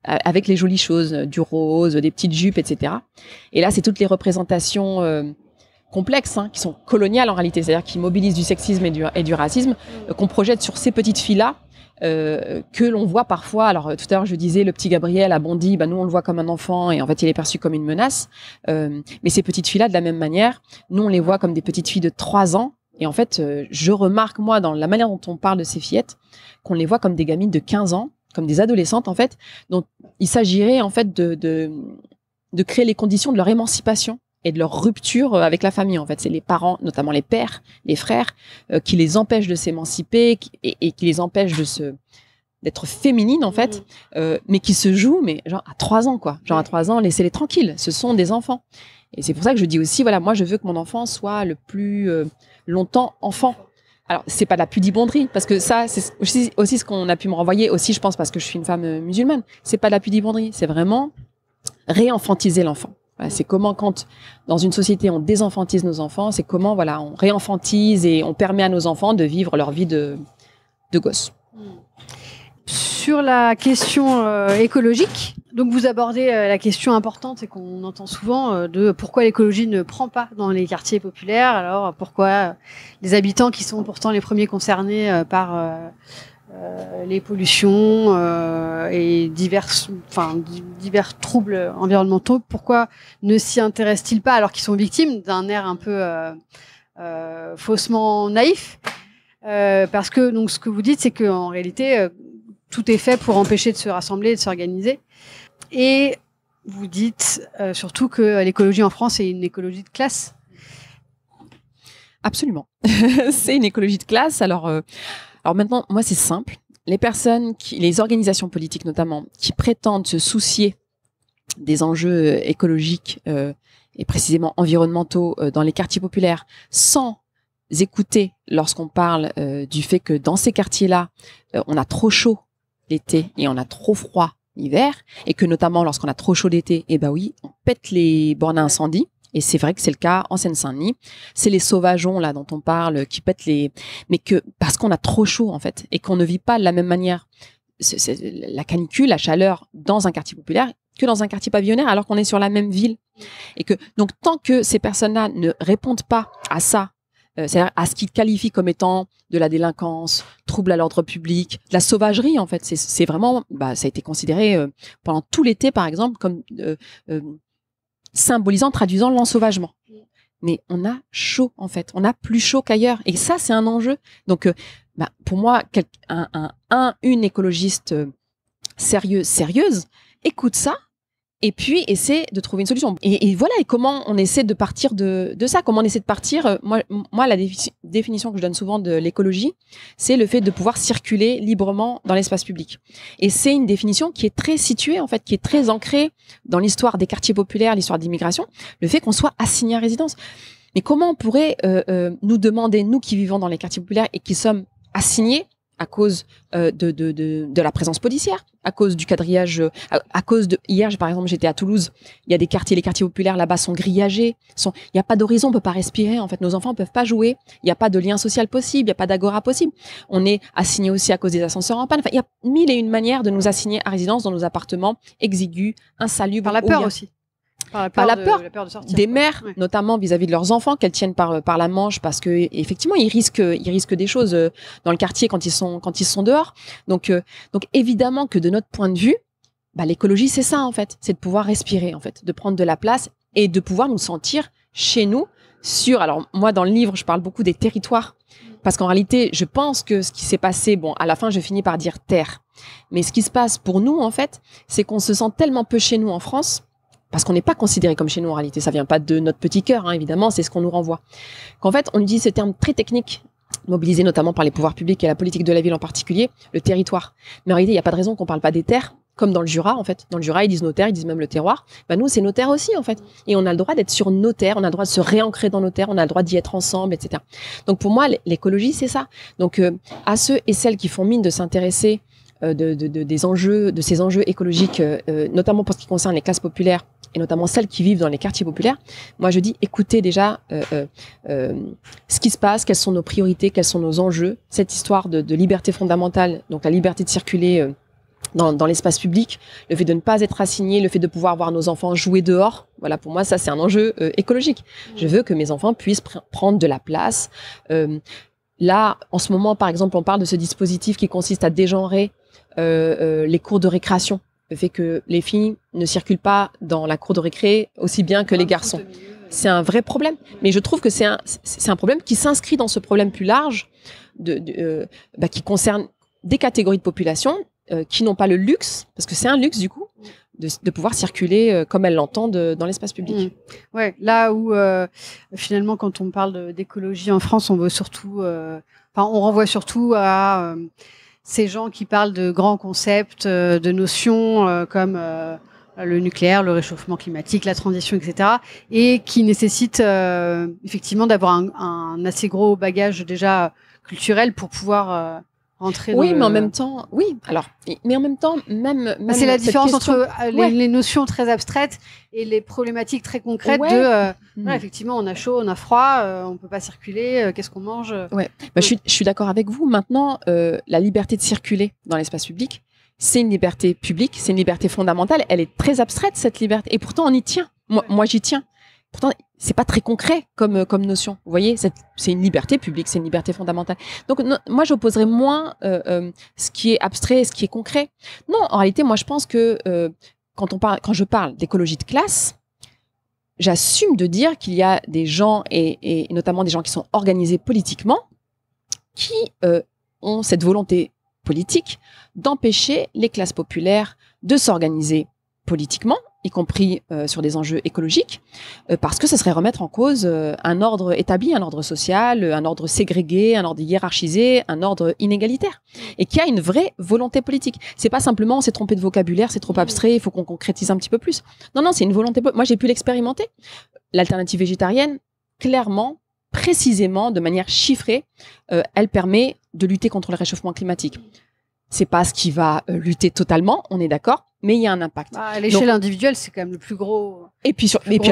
S3: avec les jolies choses, du rose, des petites jupes, etc. Et là c'est toutes les représentations complexes, qui sont coloniales en réalité, c'est-à-dire qui mobilisent du sexisme et du racisme, qu'on projette sur ces petites filles-là, que l'on voit parfois. Alors tout à l'heure je disais le petit Gabriel a Bondy, nous on le voit comme un enfant et en fait il est perçu comme une menace. Mais ces petites filles-là de la même manière, nous on les voit comme des petites filles de 3 ans. Et en fait, je remarque, moi, dans la manière dont on parle de ces fillettes, qu'on les voit comme des gamines de 15 ans, comme des adolescentes, en fait, dont il s'agirait, en fait, de créer les conditions de leur émancipation et de leur rupture avec la famille, en fait. C'est les parents, notamment les pères, les frères, qui les empêchent de s'émanciper et qui les empêchent d'être féminines, en fait, mais qui se jouent, mais genre à 3 ans, quoi. Genre à 3 ans, laissez-les tranquilles. Ce sont des enfants. Et c'est pour ça que je dis aussi, voilà, moi, je veux que mon enfant soit le plus longtemps enfant. Alors, c'est pas de la pudibonderie, parce que ça, c'est aussi ce qu'on a pu me renvoyer, aussi, je pense, parce que je suis une femme musulmane. C'est pas de la pudibonderie, c'est vraiment réenfantiser l'enfant. Voilà, c'est comment, quand, dans une société, on désenfantise nos enfants, c'est comment, voilà, on réenfantise et on permet à nos enfants de vivre leur vie de gosse.
S2: Sur la question écologique, donc vous abordez la question importante et qu'on entend souvent de pourquoi l'écologie ne prend pas dans les quartiers populaires. Alors pourquoi les habitants qui sont pourtant les premiers concernés par les pollutions et divers troubles environnementaux, pourquoi ne s'y intéressent-ils pas alors qu'ils sont victimes d'un air un peu faussement naïf, parce que donc ce que vous dites, c'est qu'en réalité tout est fait pour empêcher de se rassembler et de s'organiser. Et vous dites surtout que l'écologie en France est une écologie de classe.
S3: Absolument. C'est une écologie de classe. Alors maintenant, moi, c'est simple. Les organisations politiques notamment, qui prétendent se soucier des enjeux écologiques et précisément environnementaux dans les quartiers populaires, sans écouter lorsqu'on parle du fait que dans ces quartiers-là, on a trop chaud l'été et on a trop froid l'hiver, et que notamment lorsqu'on a trop chaud l'été, oui, on pète les bornes à incendie. Et c'est vrai que c'est le cas en Seine-Saint-Denis. C'est les sauvageons là dont on parle qui pètent mais que parce qu'on a trop chaud en fait et qu'on ne vit pas de la même manière c'est la canicule, la chaleur dans un quartier populaire que dans un quartier pavillonnaire alors qu'on est sur la même ville. Et que donc tant que ces personnes-là ne répondent pas à ça, c'est-à-dire à ce qu'ils qualifient comme étant de la délinquance, trouble à l'ordre public, de la sauvagerie en fait. C'est vraiment, ça a été considéré pendant tout l'été par exemple comme symbolisant, traduisant l'ensauvagement. Mais on a chaud en fait, on a plus chaud qu'ailleurs. Et ça c'est un enjeu. Donc pour moi, une écologiste sérieuse écoute ça. Et puis, essaie de trouver une solution. Et voilà, et comment on essaie de partir de ça, comment on essaie de partir. Moi la définition que je donne souvent de l'écologie, c'est le fait de pouvoir circuler librement dans l'espace public. Et c'est une définition qui est très située, en fait, qui est très ancrée dans l'histoire des quartiers populaires, l'histoire d'immigration, le fait qu'on soit assigné à résidence. Mais comment on pourrait nous demander, nous qui vivons dans les quartiers populaires et qui sommes assignés à cause de la présence policière, à cause du quadrillage, à cause de... Hier, par exemple, j'étais à Toulouse, il y a des quartiers, les quartiers populaires là-bas sont grillagés, il n'y a pas d'horizon, on peut pas respirer, en fait, nos enfants peuvent pas jouer, il n'y a pas de lien social possible, il n'y a pas d'agora possible. On est assigné aussi à cause des ascenseurs en panne. Enfin, il y a 1001 manières de nous assigner à résidence dans nos appartements exigus, insalubres.
S2: Par la peur aussi.
S3: Par la peur
S2: de sortir,
S3: des mères, ouais. Notamment vis-à-vis de leurs enfants, qu'elles tiennent par la manche parce que effectivement ils risquent des choses dans le quartier quand ils sont dehors. Donc évidemment que de notre point de vue, l'écologie c'est ça en fait, c'est de pouvoir respirer en fait, de prendre de la place et de pouvoir nous sentir chez nous alors moi dans le livre je parle beaucoup des territoires parce qu'en réalité je pense que ce qui s'est passé, à la fin je finis par dire terre, mais ce qui se passe pour nous en fait, c'est qu'on se sent tellement peu chez nous en France. Parce qu'on n'est pas considéré comme chez nous en réalité, ça vient pas de notre petit cœur, évidemment, c'est ce qu'on nous renvoie. Qu'en fait, on utilise ce terme très technique, mobilisé notamment par les pouvoirs publics et la politique de la ville en particulier, le territoire. Mais en réalité, il n'y a pas de raison qu'on parle pas des terres, comme dans le Jura en fait. Dans le Jura, ils disent nos terres, ils disent même le terroir. Nous, c'est nos terres aussi en fait. Et on a le droit d'être sur nos terres, on a le droit de se réancrer dans nos terres, on a le droit d'y être ensemble, etc. Donc pour moi, l'écologie, c'est ça. Donc à ceux et celles qui font mine de s'intéresser de ces enjeux écologiques, notamment pour ce qui concerne les classes populaires, et notamment celles qui vivent dans les quartiers populaires, moi je dis écoutez déjà ce qui se passe, quelles sont nos priorités, quels sont nos enjeux, cette histoire de liberté fondamentale, donc la liberté de circuler dans l'espace public, le fait de ne pas être assigné, le fait de pouvoir voir nos enfants jouer dehors, voilà, pour moi ça c'est un enjeu écologique. Je veux que mes enfants puissent prendre de la place, là, en ce moment, par exemple, on parle de ce dispositif qui consiste à dégenrer les cours de récréation. Le fait que les filles ne circulent pas dans la cour de récré aussi bien que les garçons. C'est un vrai problème. Mais je trouve que c'est un problème qui s'inscrit dans ce problème plus large qui concerne des catégories de population qui n'ont pas le luxe, parce que c'est un luxe du coup, de pouvoir circuler comme elles l'entendent dans l'espace public.
S2: Ouais, là où finalement quand on parle d'écologie en France, on veut surtout, on renvoie surtout à ces gens qui parlent de grands concepts, de notions comme le nucléaire, le réchauffement climatique, la transition, etc. et qui nécessitent effectivement d'avoir un assez gros bagage déjà culturel pour pouvoir rentrer dans
S3: mais en même temps, même
S2: c'est la différence
S3: question,
S2: entre les notions très abstraites et les problématiques très concrètes effectivement, on a chaud, on a froid, on peut pas circuler, qu'est-ce qu'on mange
S3: je suis d'accord avec vous. Maintenant, la liberté de circuler dans l'espace public, c'est une liberté publique, c'est une liberté fondamentale. Elle est très abstraite, cette liberté, et pourtant on y tient. Moi j'y tiens. Pourtant, c'est pas très concret comme notion. Vous voyez, c'est une liberté publique, c'est une liberté fondamentale. Donc, moi, j'opposerais moins ce qui est abstrait et ce qui est concret. Non, en réalité, moi, je pense que quand je parle d'écologie de classe, j'assume de dire qu'il y a des gens, et notamment des gens qui sont organisés politiquement, qui ont cette volonté politique d'empêcher les classes populaires de s'organiser politiquement, y compris sur des enjeux écologiques, parce que ce serait remettre en cause un ordre établi, un ordre social, un ordre ségrégué, un ordre hiérarchisé, un ordre inégalitaire, et qui a une vraie volonté politique. C'est pas simplement on s'est trompé de vocabulaire, c'est trop abstrait, il faut qu'on concrétise un petit peu plus. Non, c'est une volonté. Moi, j'ai pu l'expérimenter. L'alternative végétarienne, clairement, précisément, de manière chiffrée, elle permet de lutter contre le réchauffement climatique. C'est pas ce qui va lutter totalement, on est d'accord, mais il y a un impact.
S2: À l'échelle individuelle, c'est quand même le plus gros,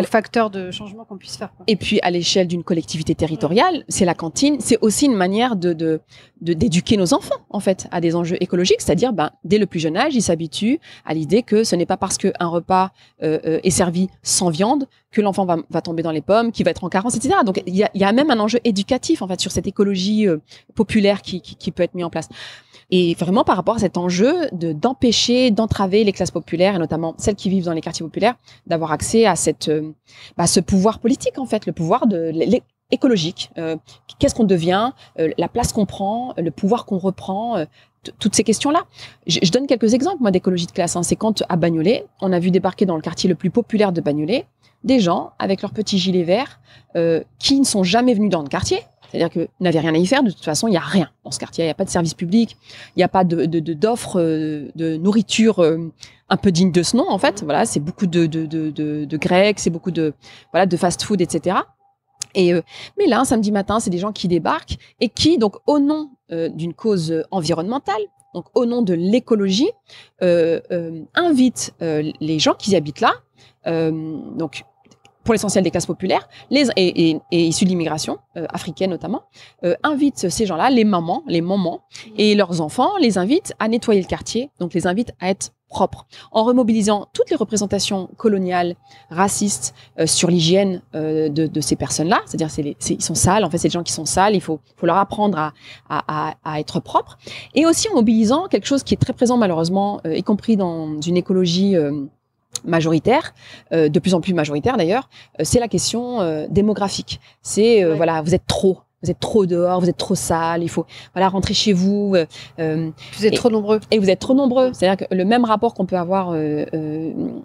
S2: facteur de changement qu'on puisse faire.
S3: Et puis à l'échelle d'une collectivité territoriale, c'est la cantine, c'est aussi une manière d'éduquer nos enfants en fait à des enjeux écologiques, c'est-à-dire dès le plus jeune âge, ils s'habituent à l'idée que ce n'est pas parce qu'un repas est servi sans viande que l'enfant va tomber dans les pommes, qu'il va être en carence, etc. Donc il y a même un enjeu éducatif en fait sur cette écologie populaire qui peut être mis en place. Et vraiment par rapport à cet enjeu d'empêcher, d'entraver les classes populaires, et notamment celles qui vivent dans les quartiers populaires, d'avoir accès à ce pouvoir politique, en fait, le pouvoir écologique. Qu'est-ce qu'on devient, la place qu'on prend, le pouvoir qu'on reprend, toutes ces questions-là. Je donne quelques exemples, moi, d'écologie de classe. C'est quand, à Bagnolet, on a vu débarquer dans le quartier le plus populaire de Bagnolet, des gens avec leurs petits gilets verts qui ne sont jamais venus dans le quartier. C'est-à-dire qu'ils n'avaient rien à y faire. De toute façon, il n'y a rien dans ce quartier. Il n'y a pas de service public. Il n'y a pas d'offres de nourriture un peu digne de ce nom, en fait. Voilà, c'est beaucoup de Grecs, c'est beaucoup de fast-food, etc. Mais là, un samedi matin, c'est des gens qui débarquent et qui, donc, au nom d'une cause environnementale, donc au nom de l'écologie, invitent les gens qui habitent là, donc pour l'essentiel des classes populaires, et issus de l'immigration, africaine notamment, invitent ces gens-là, les mamans, et leurs enfants, les invitent à nettoyer le quartier, donc les invitent à être propres, en remobilisant toutes les représentations coloniales, racistes, sur l'hygiène de ces personnes-là, c'est-à-dire ils sont sales, en fait c'est des gens qui sont sales, il faut leur apprendre à être propres, et aussi en mobilisant quelque chose qui est très présent malheureusement, y compris dans une écologie majoritaire, de plus en plus majoritaire d'ailleurs, c'est la question démographique. C'est vous êtes trop dehors, vous êtes trop sale, il faut rentrer chez vous.
S2: Vous êtes trop nombreux.
S3: Et vous êtes trop nombreux. C'est-à-dire que le même rapport qu'on peut avoir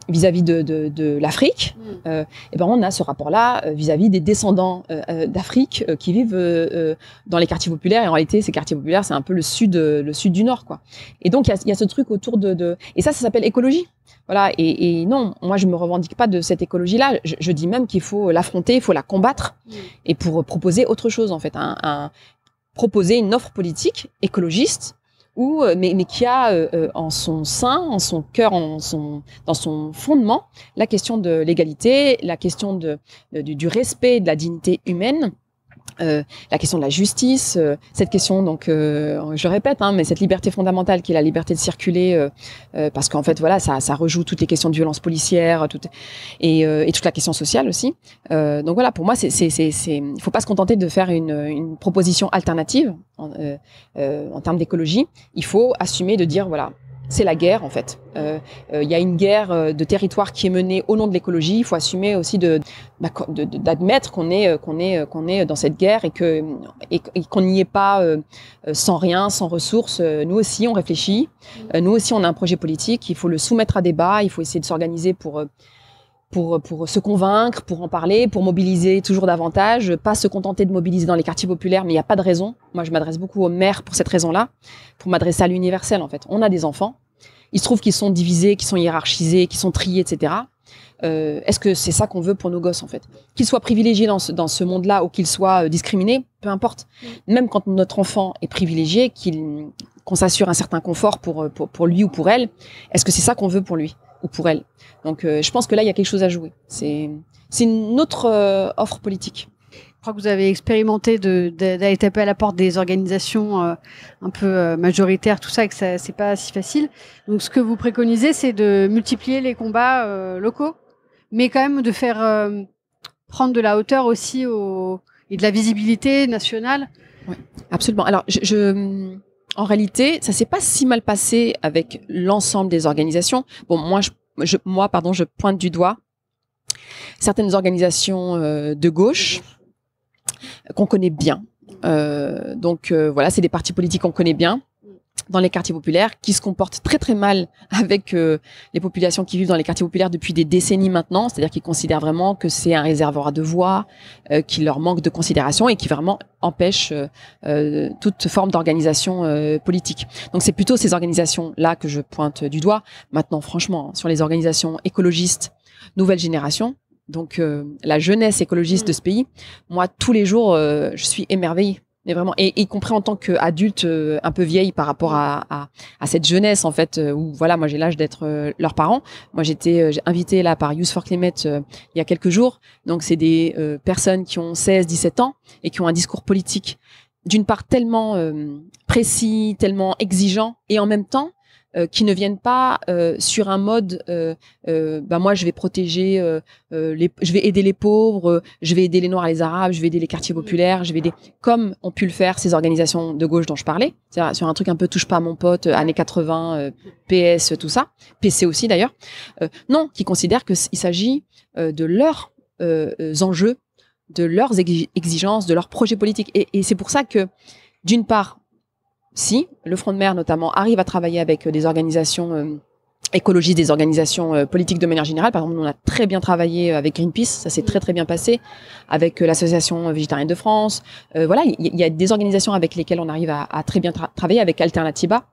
S3: vis-à-vis de l'Afrique, on a ce rapport-là vis-à-vis des descendants d'Afrique qui vivent dans les quartiers populaires. Et en réalité, ces quartiers populaires, c'est un peu le sud du Nord, quoi. Et donc, il y a ce truc autour et ça s'appelle écologie. Voilà, et non, moi je me revendique pas de cette écologie-là. Je dis même qu'il faut l'affronter, il faut la combattre, et pour proposer autre chose en fait, proposer une offre politique écologiste, mais qui a en son sein, en son cœur, dans son fondement, la question de l'égalité, la question du respect de la dignité humaine. la question de la justice, cette question, donc, je répète, mais cette liberté fondamentale qui est la liberté de circuler, parce qu'en fait, voilà, ça rejoue toutes les questions de violence policière, et toute la question sociale aussi. Donc voilà, pour moi, il faut pas se contenter de faire une proposition alternative en termes d'écologie. Il faut assumer de dire, voilà, c'est la guerre en fait. Il y a une guerre de territoire qui est menée au nom de l'écologie. Il faut assumer aussi d'admettre qu'on est dans cette guerre et qu'on n'y est pas sans rien, sans ressources. Nous aussi, on réfléchit. Nous aussi, on a un projet politique. Il faut le soumettre à débat. Il faut essayer de s'organiser pour se convaincre, pour en parler, pour mobiliser toujours davantage, pas se contenter de mobiliser dans les quartiers populaires, mais il n'y a pas de raison. Moi, je m'adresse beaucoup aux maires pour cette raison-là, pour m'adresser à l'universel, en fait. On a des enfants. Il se trouve qu'ils sont divisés, qu'ils sont hiérarchisés, qu'ils sont triés, etc. Est-ce que c'est ça qu'on veut pour nos gosses, en fait? Qu'ils soient privilégiés dans ce monde-là ou qu'ils soient discriminés, peu importe. Même quand notre enfant est privilégié, qu'on s'assure un certain confort pour lui ou pour elle, est-ce que c'est ça qu'on veut pour lui ou pour elle? Donc, je pense que là, il y a quelque chose à jouer. C'est une autre offre politique.
S2: Je crois que vous avez expérimenté d'aller taper à la porte des organisations un peu majoritaires, tout ça, et que c'est pas si facile. Donc, ce que vous préconisez, c'est de multiplier les combats locaux, mais quand même de faire prendre de la hauteur aussi et de la visibilité nationale.
S3: Oui, absolument. Alors, en réalité, ça s'est pas si mal passé avec l'ensemble des organisations. Bon, moi, je pointe du doigt certaines organisations de gauche qu'on connaît bien. Donc voilà, c'est des partis politiques qu'on connaît bien dans les quartiers populaires, qui se comportent très très mal avec les populations qui vivent dans les quartiers populaires depuis des décennies maintenant, c'est-à-dire qu'ils considèrent vraiment que c'est un réservoir de voix, qui leur manque de considération et qui vraiment empêche toute forme d'organisation politique. Donc c'est plutôt ces organisations-là que je pointe du doigt. Maintenant, franchement, sur les organisations écologistes, nouvelle génération, donc la jeunesse écologiste de ce pays, moi, tous les jours, je suis émerveillée. Mais vraiment, et y compris en tant qu'adulte un peu vieille par rapport à cette jeunesse, en fait, où voilà, moi j'ai l'âge d'être leurs parents. Moi j'étais invitée là par Youth for Climate il y a quelques jours. Donc c'est des personnes qui ont 16-17 ans et qui ont un discours politique d'une part tellement précis, tellement exigeant, et en même temps qui ne viennent pas sur un mode moi je vais protéger je vais aider les pauvres, je vais aider les Noirs et les Arabes, je vais aider les quartiers populaires, je vais aider comme ont pu le faire ces organisations de gauche dont je parlais, c'est-à-dire sur un truc un peu touche pas à mon pote, années 80, PS, tout ça, PC aussi d'ailleurs, non, qui considèrent qu'il s'agit de leurs enjeux, de leurs exigences, de leurs projets politiques, et c'est pour ça que d'une part, si le Front de Mer notamment arrive à travailler avec des organisations écologistes, des organisations politiques de manière générale, par exemple, on a très bien travaillé avec Greenpeace, ça s'est très très bien passé, avec l'association végétarienne de France. Voilà, il y a des organisations avec lesquelles on arrive à très bien travailler, avec Alternativa,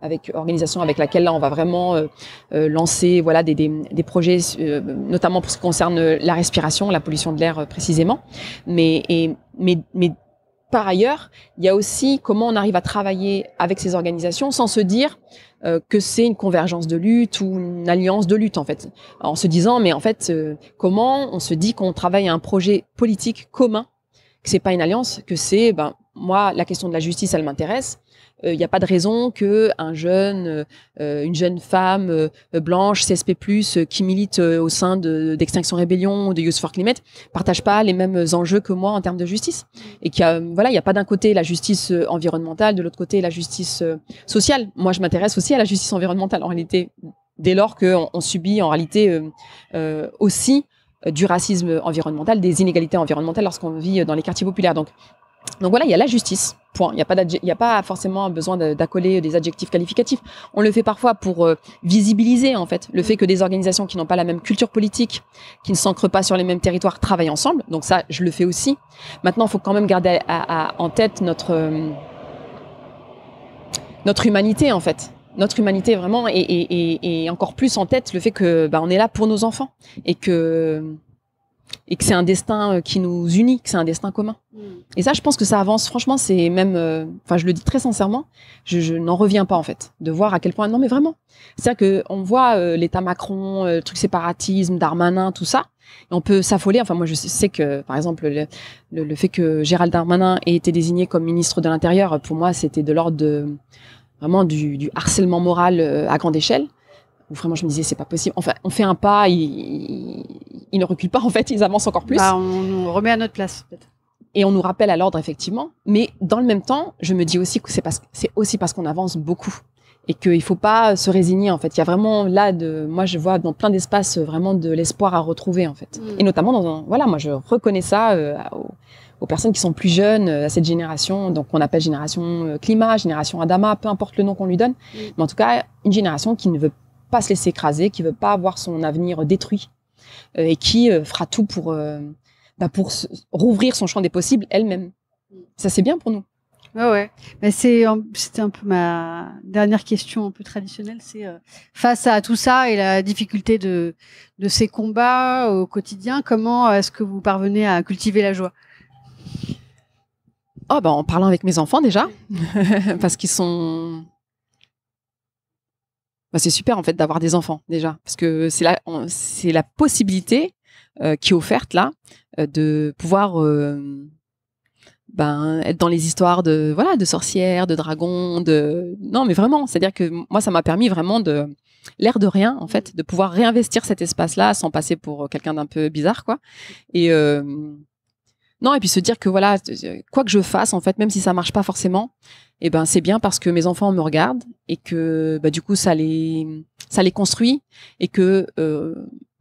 S3: avec organisation avec laquelle là on va vraiment lancer voilà des projets notamment pour ce qui concerne la respiration, la pollution de l'air précisément, mais par ailleurs, il y a aussi comment on arrive à travailler avec ces organisations sans se dire que c'est une convergence de lutte ou une alliance de lutte, en fait. En se disant, mais en fait, comment on se dit qu'on travaille à un projet politique commun, que c'est pas une alliance, que c'est, moi, la question de la justice, elle m'intéresse. Il n'y a pas de raison que une jeune femme blanche, CSP+, qui milite au sein d'Extinction Rébellion ou de Youth for Climate, partage pas les mêmes enjeux que moi en termes de justice. Et qu'il y a, voilà, il n'y a pas d'un côté la justice environnementale, de l'autre côté la justice sociale. Moi, je m'intéresse aussi à la justice environnementale, en réalité, dès lors qu'on subit en réalité aussi du racisme environnemental, des inégalités environnementales lorsqu'on vit dans les quartiers populaires. Donc voilà, il y a la justice, point. Il n'y a pas forcément besoin d'accoler des adjectifs qualificatifs. On le fait parfois pour visibiliser, en fait, le fait que des organisations qui n'ont pas la même culture politique, qui ne s'ancrent pas sur les mêmes territoires, travaillent ensemble. Donc ça, je le fais aussi. Maintenant, il faut quand même garder en tête notre humanité, en fait. Notre humanité, vraiment, et encore plus en tête le fait que on est là pour nos enfants. Et que et que c'est un destin qui nous unit, que c'est un destin commun. Et ça, je pense que ça avance. Franchement, c'est même, enfin, je le dis très sincèrement, je n'en reviens pas en fait, de voir à quel point. Non, mais vraiment, c'est-à-dire que on voit l'État Macron, le truc séparatisme, Darmanin, tout ça, et on peut s'affoler. Enfin, moi, je sais que, par exemple, le fait que Gérald Darmanin ait été désigné comme ministre de l'Intérieur, pour moi, c'était de l'ordre de vraiment du harcèlement moral à grande échelle. Où vraiment, je me disais, c'est pas possible. Enfin, on fait un pas, ils ne reculent pas en fait, ils avancent encore plus.
S2: Bah, on nous remet à notre place peut-être.
S3: Et on nous rappelle à l'ordre, effectivement. Mais dans le même temps, je me dis aussi que c'est aussi parce qu'on avance beaucoup. Et qu'il ne faut pas se résigner, en fait. Il y a vraiment là, moi, je vois dans plein d'espaces vraiment de l'espoir à retrouver, en fait. Et notamment voilà, moi, je reconnais ça aux personnes qui sont plus jeunes, à cette génération, donc qu'on appelle génération climat, génération Adama, peu importe le nom qu'on lui donne. Mais en tout cas, une génération qui ne veut pas se laisser écraser, qui ne veut pas avoir son avenir détruit et qui fera tout pour rouvrir son champ des possibles elle-même. Ça, c'est bien pour nous.
S2: Ouais. Mais c'était un peu ma dernière question un peu traditionnelle. C'est face à tout ça et la difficulté de ces combats au quotidien, comment est-ce que vous parvenez à cultiver la joie?
S3: En parlant avec mes enfants déjà, parce qu'ils sont... c'est super en fait d'avoir des enfants déjà, parce que c'est la possibilité qui est offerte là, de pouvoir être dans les histoires de sorcières, de dragons, non mais vraiment, c'est-à-dire que moi ça m'a permis vraiment l'air de rien en fait, de pouvoir réinvestir cet espace-là sans passer pour quelqu'un d'un peu bizarre quoi. Et non, et puis se dire que voilà, quoi que je fasse en fait, même si ça marche pas forcément, c'est bien parce que mes enfants me regardent et que du coup ça les construit et que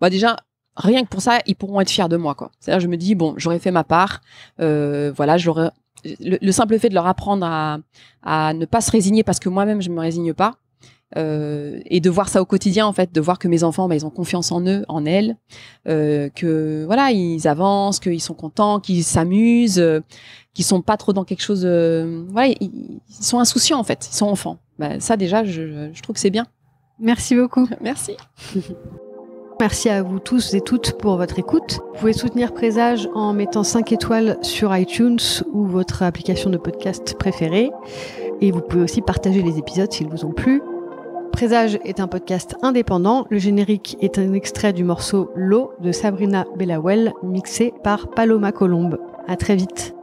S3: déjà rien que pour ça, ils pourront être fiers de moi, quoi. C'est-à-dire, je me dis, bon, j'aurais fait ma part. Voilà, le simple fait de leur apprendre à ne pas se résigner, parce que moi-même, je me résigne pas, et de voir ça au quotidien, en fait, de voir que mes enfants, ils ont confiance en eux, en elles, que voilà, ils avancent, qu'ils sont contents, qu'ils s'amusent, qu'ils sont pas trop dans quelque chose. Voilà, ils sont insouciants, en fait. Ils sont enfants. Ça, déjà, je trouve que c'est bien.
S2: Merci beaucoup.
S3: Merci.
S2: Merci à vous tous et toutes pour votre écoute. Vous pouvez soutenir Présage en mettant 5 étoiles sur iTunes ou votre application de podcast préférée. Et vous pouvez aussi partager les épisodes s'ils vous ont plu. Présage est un podcast indépendant. Le générique est un extrait du morceau L'eau de Sabrina Bellawell, mixé par Paloma Colombe. À très vite.